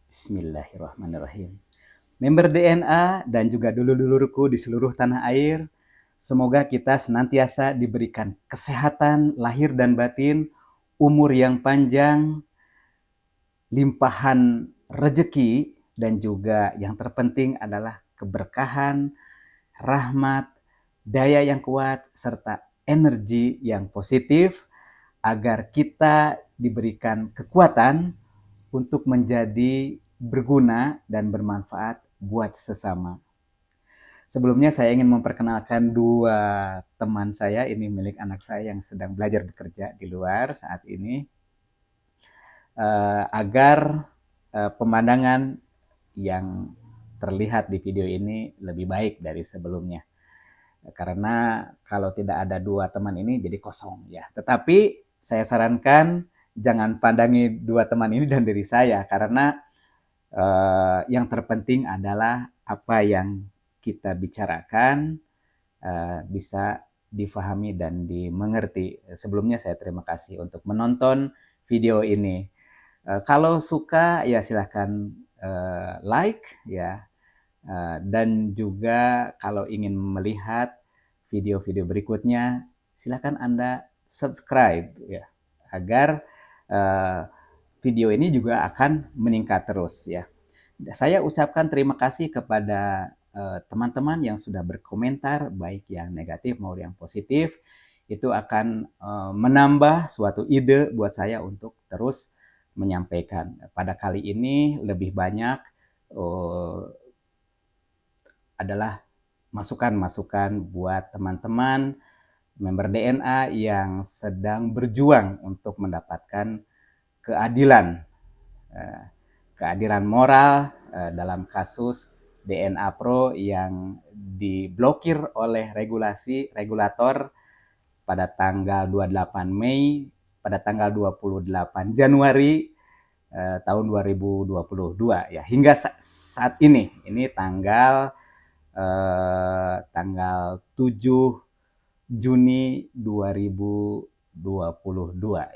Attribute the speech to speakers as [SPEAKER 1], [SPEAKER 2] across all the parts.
[SPEAKER 1] Bismillahirrahmanirrahim. Member DNA dan juga dulur-dulurku di seluruh tanah air, semoga kita senantiasa diberikan kesehatan lahir dan batin, umur yang panjang, limpahan rejeki, dan juga yang terpenting adalah keberkahan, rahmat, daya yang kuat, serta energi yang positif agar kita diberikan kekuatan untuk menjadi berguna dan bermanfaat buat sesama. Sebelumnya saya ingin memperkenalkan dua teman saya, ini milik anak saya yang sedang belajar bekerja di luar saat ini, agar pemandangan yang terlihat di video ini lebih baik dari sebelumnya. Karena kalau tidak ada dua teman ini jadi kosong ya. Tetapi saya sarankan jangan pandangi dua teman ini dan diri saya, karena yang terpenting adalah apa yang kita bicarakan bisa difahami dan dimengerti. Sebelumnya saya terima kasih untuk menonton video ini. Kalau suka ya silahkan like ya. Dan juga kalau ingin melihat video-video berikutnya, silakan Anda subscribe ya, agar video ini juga akan meningkat terus ya. Saya ucapkan terima kasih kepada teman-teman yang sudah berkomentar, baik yang negatif maupun yang positif. Itu akan menambah suatu ide buat saya untuk terus menyampaikan. Pada kali ini lebih banyak adalah masukan-masukan buat teman-teman member DNA yang sedang berjuang untuk mendapatkan keadilan, keadilan moral dalam kasus DNA Pro yang diblokir oleh regulator pada tanggal 28 Mei, pada tanggal 28 Januari tahun 2022 ya. Hingga saat ini tanggal 7 Juni 2022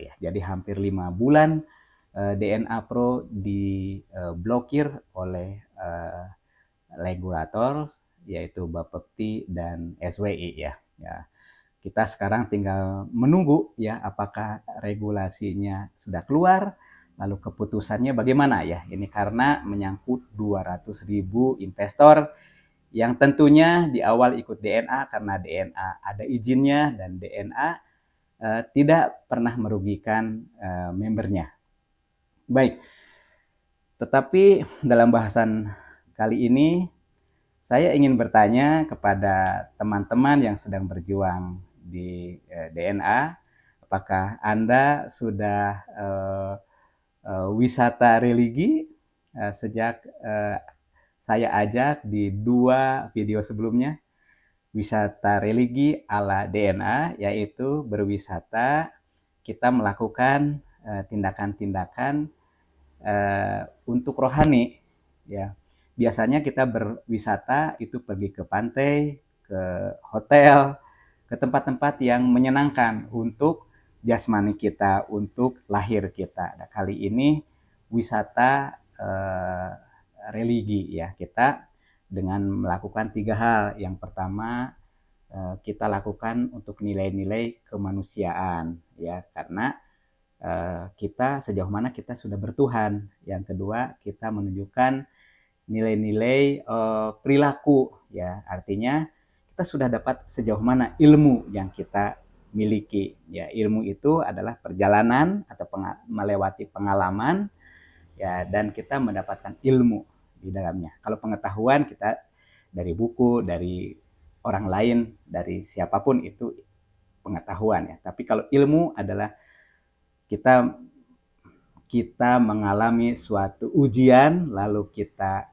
[SPEAKER 1] ya. Jadi hampir 5 bulan DNA Pro diblokir oleh regulator yaitu Bapepti dan SWI ya. Ya. Kita sekarang tinggal menunggu ya apakah regulasinya sudah keluar, lalu keputusannya bagaimana ya. Ini karena menyangkut 200.000 investor yang tentunya di awal ikut DNA karena DNA ada izinnya dan DNA tidak pernah merugikan membernya. Baik, tetapi dalam bahasan kali ini saya ingin bertanya kepada teman-teman yang sedang berjuang di DNA, apakah Anda sudah wisata religi sejak saya ajak di dua video sebelumnya? Wisata religi ala DNA, yaitu berwisata, kita melakukan tindakan-tindakan untuk rohani ya. Biasanya kita berwisata itu pergi ke pantai, ke hotel, ke tempat-tempat yang menyenangkan untuk jasmani kita, untuk lahir kita. Nah, kali ini wisata religi ya. Kita dengan melakukan 3 hal. Yang pertama kita lakukan untuk nilai-nilai kemanusiaan ya, karena kita sejauh mana kita sudah bertuhan. Yang kedua, kita menunjukkan nilai-nilai perilaku ya, artinya kita sudah dapat sejauh mana ilmu yang kita miliki ya. Ilmu itu adalah perjalanan atau melewati pengalaman ya, dan kita mendapatkan ilmu di dalamnya. Kalau pengetahuan kita dari buku, dari orang lain, dari siapapun itu pengetahuan ya. Tapi kalau ilmu adalah kita kita mengalami suatu ujian, lalu kita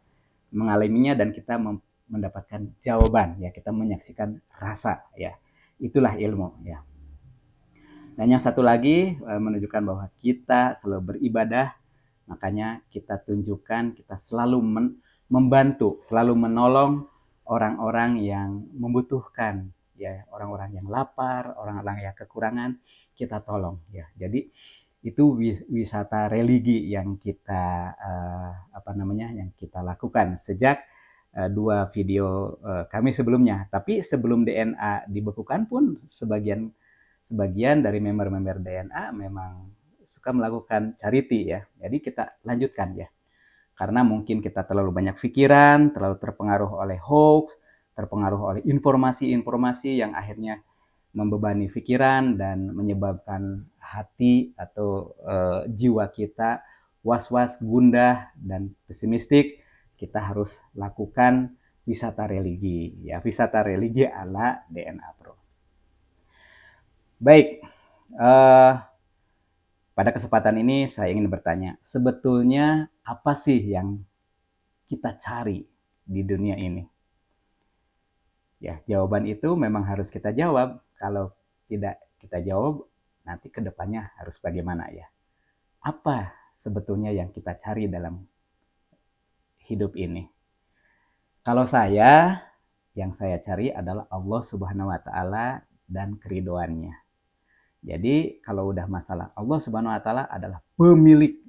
[SPEAKER 1] mengalaminya dan kita mendapatkan jawaban ya, kita menyaksikan rasa ya. Itulah ilmu ya. Dan yang satu lagi menunjukkan bahwa kita selalu beribadah, makanya kita tunjukkan kita selalu membantu, selalu menolong orang-orang yang membutuhkan ya, orang-orang yang lapar, orang-orang yang kekurangan, kita tolong ya. Jadi Itu wisata religi yang kita yang kita lakukan sejak dua video kami sebelumnya. Tapi sebelum DNA dibekukan pun sebagian dari member-member DNA memang suka melakukan charity ya. Jadi kita lanjutkan ya. Karena mungkin kita terlalu banyak pikiran, terlalu terpengaruh oleh hoax, terpengaruh oleh informasi-informasi yang akhirnya membebani pikiran dan menyebabkan hati atau jiwa kita was-was, gundah, dan pesimistik. Kita harus lakukan wisata religi, ya, wisata religi ala DNA Pro. Baik, pada kesempatan ini saya ingin bertanya, sebetulnya apa sih yang kita cari di dunia ini? Ya, jawaban itu memang harus kita jawab. Kalau tidak kita jawab, nanti ke depannya harus bagaimana ya? Apa sebetulnya yang kita cari dalam hidup ini? Kalau yang saya cari adalah Allah Subhanahu wa taala dan keridoannya. Jadi kalau udah masalah, Allah Subhanahu wa taala adalah pemilik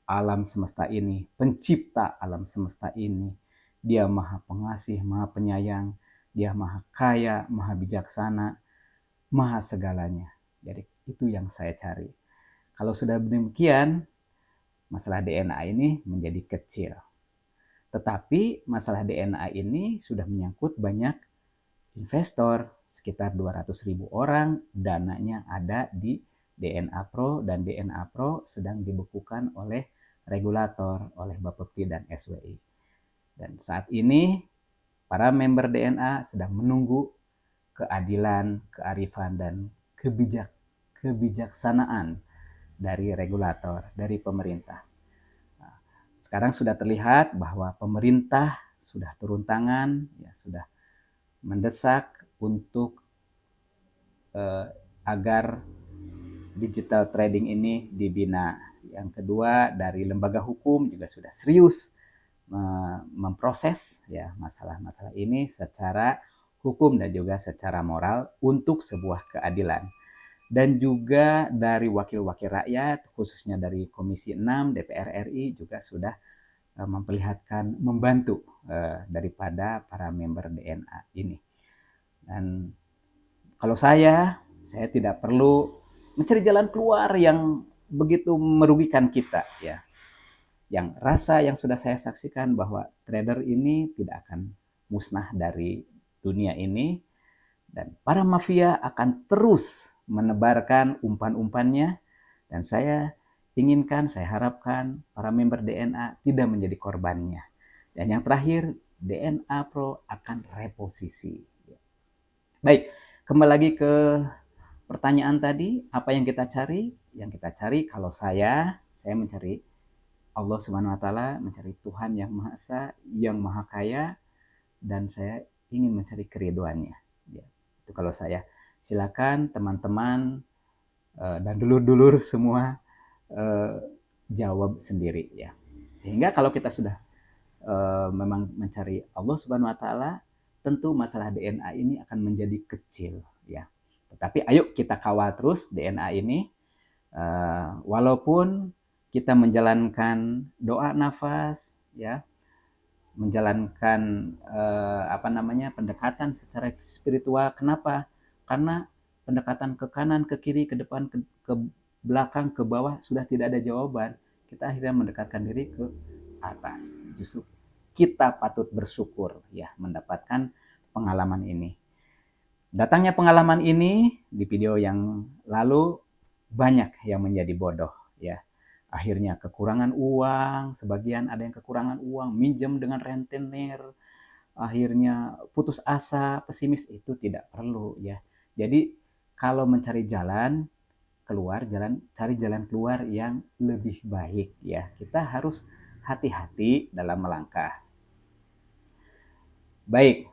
[SPEAKER 1] alam semesta ini, pencipta alam semesta ini. Dia maha pengasih, maha penyayang, dia maha kaya, maha bijaksana, maha segalanya. Jadi itu yang saya cari. Kalau sudah demikian, masalah DNA ini menjadi kecil. Tetapi masalah DNA ini sudah menyangkut banyak investor, sekitar 200.000 orang, dananya ada di DNA Pro, dan DNA Pro sedang dibekukan oleh regulator, oleh Bapepti dan SWI. Dan saat ini para member DNA sedang menunggu keadilan, kearifan, dan kebijaksanaan dari regulator, dari pemerintah. Sekarang sudah terlihat bahwa pemerintah sudah turun tangan, ya, sudah mendesak untuk agar digital trading ini dibina. Yang kedua, dari lembaga hukum juga sudah serius memproses ya masalah-masalah ini secara hukum dan juga secara moral untuk sebuah keadilan. Dan juga dari wakil-wakil rakyat, khususnya dari Komisi 6 DPR RI juga sudah memperlihatkan membantu daripada para member DNA ini. Dan kalau saya tidak perlu mencari jalan keluar yang begitu merugikan kita ya. Yang rasa yang sudah saya saksikan bahwa trader ini tidak akan musnah dari dunia ini, dan para mafia akan terus menebarkan umpan-umpannya, dan saya harapkan para member DNA tidak menjadi korbannya. Dan yang terakhir, DNA Pro akan reposisi. Baik, kembali lagi ke pertanyaan tadi, apa yang kita cari? Yang kita cari, kalau saya mencari Allah Subhanahu wa taala, mencari Tuhan yang Maha Esa, yang Maha Kaya, dan saya ingin mencari keriduannya. Ya, itu kalau saya. Silakan teman-teman dan dulur-dulur semua jawab sendiri ya. Sehingga kalau kita sudah memang mencari Allah Subhanahu wa taala, tentu masalah DNA ini akan menjadi kecil ya. Tetapi ayo kita kawal terus DNA ini, walaupun kita menjalankan doa nafas ya, menjalankan pendekatan secara spiritual. Kenapa? Karena pendekatan ke kanan, ke kiri, ke depan, ke belakang, ke bawah sudah tidak ada jawaban. Kita akhirnya mendekatkan diri ke atas. Justru kita patut bersyukur ya mendapatkan pengalaman ini. Datangnya pengalaman ini di video yang lalu banyak yang menjadi bodoh ya. Akhirnya kekurangan uang, sebagian ada yang kekurangan uang, minjem dengan rentenir, akhirnya putus asa, pesimis, itu tidak perlu ya. Jadi kalau mencari jalan keluar, cari jalan keluar yang lebih baik ya. Kita harus hati-hati dalam melangkah. Baik,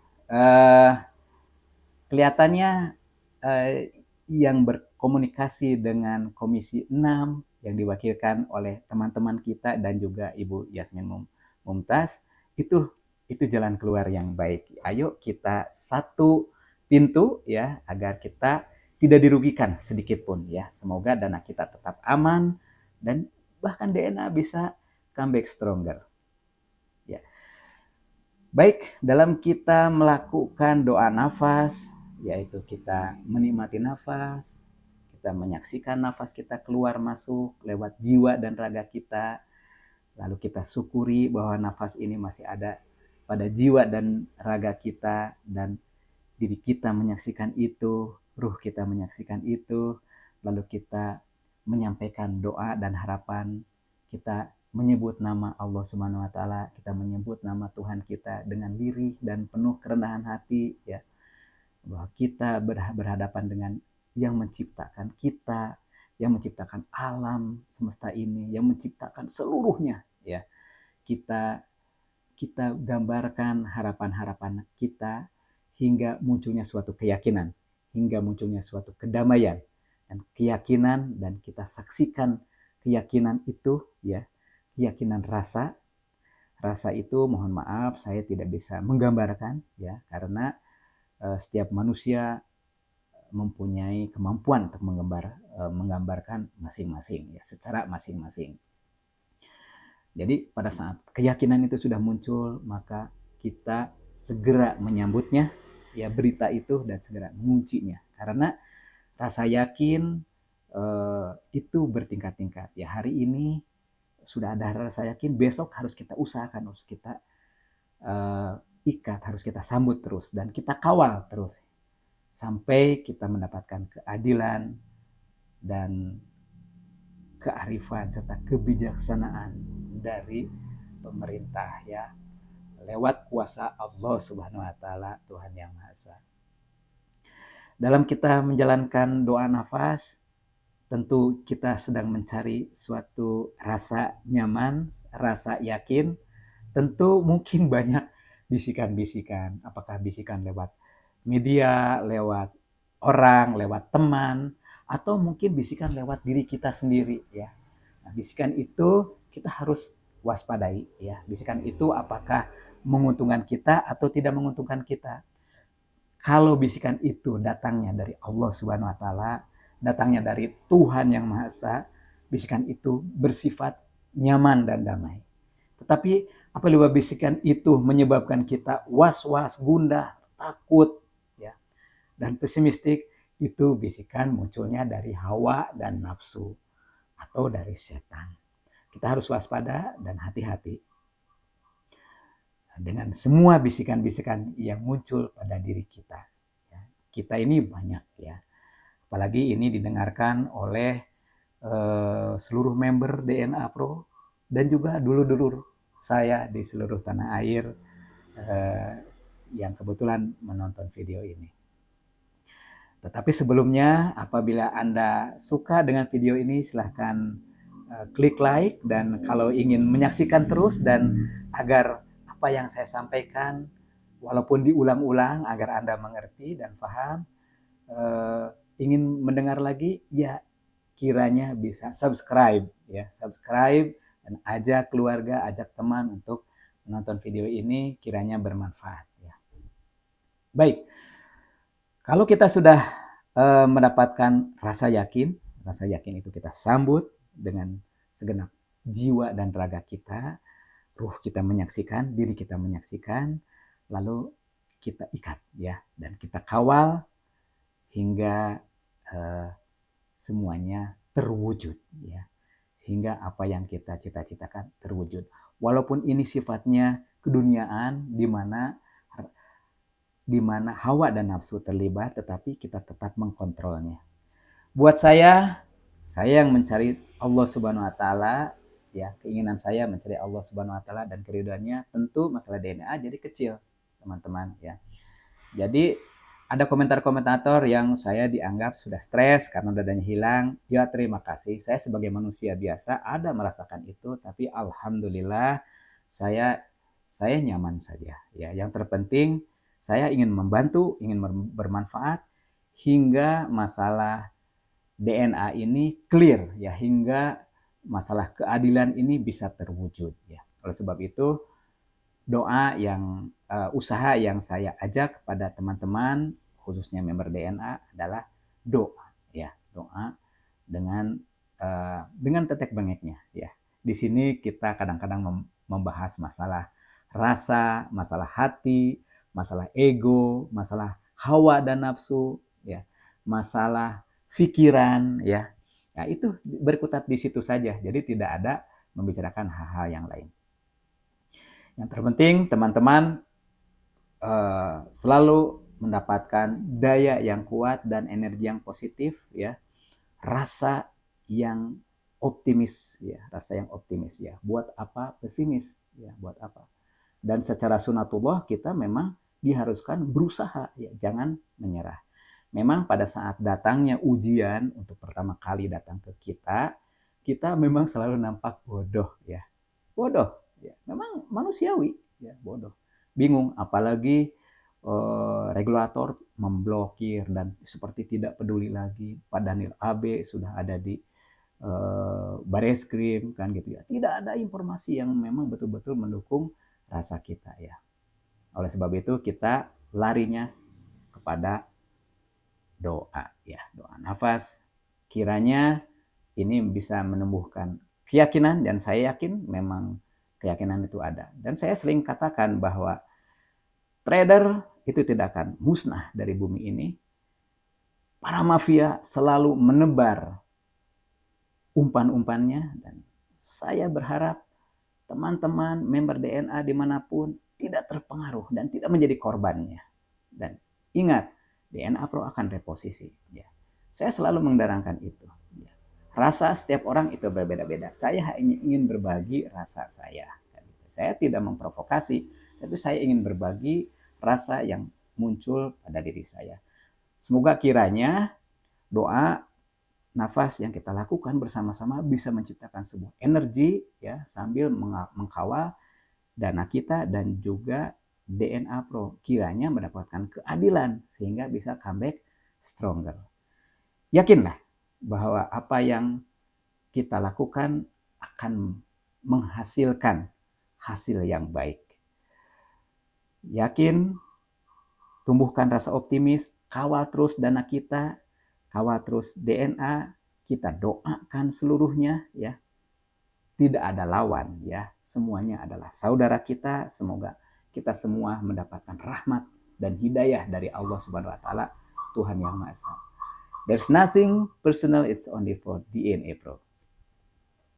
[SPEAKER 1] kelihatannya yang berkomunikasi dengan Komisi 6 yang diwakilkan oleh teman-teman kita dan juga Ibu Yasmin Mumtaz, itu jalan keluar yang baik. Ayo kita satu pintu ya, agar kita tidak dirugikan sedikit pun ya. Semoga dana kita tetap aman dan bahkan DNA bisa comeback stronger. Ya. Baik, dalam kita melakukan doa nafas, yaitu kita menikmati nafas, kita menyaksikan nafas kita keluar masuk lewat jiwa dan raga kita, lalu kita syukuri bahwa nafas ini masih ada pada jiwa dan raga kita, dan diri kita menyaksikan itu, ruh kita menyaksikan itu, lalu kita menyampaikan doa dan harapan, kita menyebut nama Allah Subhanahu wa taala, kita menyebut nama Tuhan kita dengan lirih dan penuh kerendahan hati ya. Bahwa kita berhadapan dengan yang menciptakan kita, yang menciptakan alam semesta ini, yang menciptakan seluruhnya ya. Kita kita gambarkan harapan-harapan kita hingga munculnya suatu keyakinan, hingga munculnya suatu kedamaian dan keyakinan, dan kita saksikan keyakinan itu ya, keyakinan rasa. Rasa itu mohon maaf saya tidak bisa menggambarkan ya, karena setiap manusia mempunyai kemampuan untuk menggambarkan masing-masing ya, secara masing-masing. Jadi pada saat keyakinan itu sudah muncul, maka kita segera menyambutnya, ya berita itu, dan segera menguncinya. Karena rasa yakin itu bertingkat-tingkat. Ya hari ini sudah ada rasa yakin, besok harus kita usahakan, harus kita ikat, harus kita sambut terus, dan kita kawal terus. Sampai kita mendapatkan keadilan dan kearifan serta kebijaksanaan dari pemerintah ya, lewat kuasa Allah Subhanahu wa taala, Tuhan yang Maha Esa. Dalam kita menjalankan doa nafas, tentu kita sedang mencari suatu rasa nyaman, rasa yakin. Tentu mungkin banyak bisikan-bisikan, apakah bisikan lewat media, lewat orang, lewat teman, atau mungkin bisikan lewat diri kita sendiri ya. Nah, bisikan itu kita harus waspadai ya. Bisikan itu apakah menguntungkan kita atau tidak menguntungkan kita. Kalau bisikan itu datangnya dari Allah Subhanahu wa taala, datangnya dari Tuhan yang Maha Esa, bisikan itu bersifat nyaman dan damai. Tetapi apabila bisikan itu menyebabkan kita was-was, gundah, takut ya, dan pesimistik, itu bisikan munculnya dari hawa dan nafsu atau dari setan. Kita harus waspada dan hati-hati dengan semua bisikan-bisikan yang muncul pada diri kita. Kita ini banyak ya, apalagi ini didengarkan oleh seluruh member DNA Pro dan juga dulur-dulur saya di seluruh tanah air yang kebetulan menonton video ini. Tetapi sebelumnya, apabila Anda suka dengan video ini, silahkan klik like, dan kalau ingin menyaksikan terus dan agar apa yang saya sampaikan walaupun diulang-ulang agar Anda mengerti dan paham, ingin mendengar lagi, ya kiranya bisa subscribe ya, subscribe dan ajak keluarga, ajak teman untuk menonton video ini, kiranya bermanfaat ya. Baik. Kalau kita sudah mendapatkan rasa yakin itu kita sambut dengan segenap jiwa dan raga kita, ruh kita menyaksikan, diri kita menyaksikan, lalu kita ikat ya, dan kita kawal hingga semuanya terwujud ya, hingga apa yang kita cita-citakan terwujud. Walaupun ini sifatnya keduniaan di mana hawa dan nafsu terlibat, tetapi kita tetap mengkontrolnya. Buat saya yang mencari Allah Subhanahu wa taala ya, keinginan saya mencari Allah Subhanahu wa taala dan keridhaannya, tentu masalah DNA jadi kecil, teman-teman ya. Jadi ada komentator yang saya dianggap sudah stres karena dadanya hilang. Ya terima kasih, saya sebagai manusia biasa ada merasakan itu, tapi alhamdulillah saya nyaman saja ya. Yang terpenting saya ingin membantu, ingin bermanfaat hingga masalah DNA ini clear ya, hingga masalah keadilan ini bisa terwujud ya. Oleh sebab itu doa usaha yang saya ajak kepada teman-teman khususnya member DNA adalah doa, ya, doa dengan tetek bengeknya, ya. Di sini kita kadang-kadang membahas masalah rasa, masalah hati, masalah ego, masalah hawa dan nafsu, ya, masalah pikiran, ya. Ya, itu berkutat di situ saja. Jadi tidak ada membicarakan hal-hal yang lain. Yang terpenting teman-teman selalu mendapatkan daya yang kuat dan energi yang positif, ya, rasa yang optimis, ya, rasa yang optimis, ya. Buat apa pesimis, ya, buat apa? Dan secara sunatullah kita memang diharuskan berusaha, ya, jangan menyerah. Memang pada saat datangnya ujian untuk pertama kali datang ke kita memang selalu nampak bodoh, ya, bodoh, ya, memang manusiawi, ya, bodoh, bingung, apalagi regulator memblokir dan seperti tidak peduli lagi. Pak Daniel AB sudah ada di Bareskrim, kan gitu, ya, tidak ada informasi yang memang betul-betul mendukung rasa kita, ya. Oleh sebab itu kita larinya kepada doa, ya, doa nafas. Kiranya ini bisa menumbuhkan keyakinan, dan saya yakin memang keyakinan itu ada. Dan saya sering katakan bahwa trader itu tidak akan musnah dari bumi ini. Para mafia selalu menebar umpan-umpannya, dan saya berharap teman-teman member DNA dimanapun tidak terpengaruh dan tidak menjadi korbannya. Dan ingat, DNA Pro akan reposisi. Ya. Saya selalu mendarangkan itu. Ya. Rasa setiap orang itu berbeda-beda. Saya hanya ingin berbagi rasa saya. Saya tidak memprovokasi, tapi saya ingin berbagi rasa yang muncul pada diri saya. Semoga kiranya doa nafas yang kita lakukan bersama-sama bisa menciptakan sebuah energi, ya, sambil mengkawal dana kita dan juga DNA Pro kiranya mendapatkan keadilan sehingga bisa comeback stronger. Yakinlah bahwa apa yang kita lakukan akan menghasilkan hasil yang baik. Yakin, tumbuhkan rasa optimis, kawal terus dana kita, kawal terus DNA, kita doakan seluruhnya, ya. Tidak ada lawan, ya. Semuanya adalah saudara kita. Semoga kita semua mendapatkan rahmat dan hidayah dari Allah Subhanahu wa taala, Tuhan Yang Maha Esa. There's nothing personal, it's only for DNA Pro.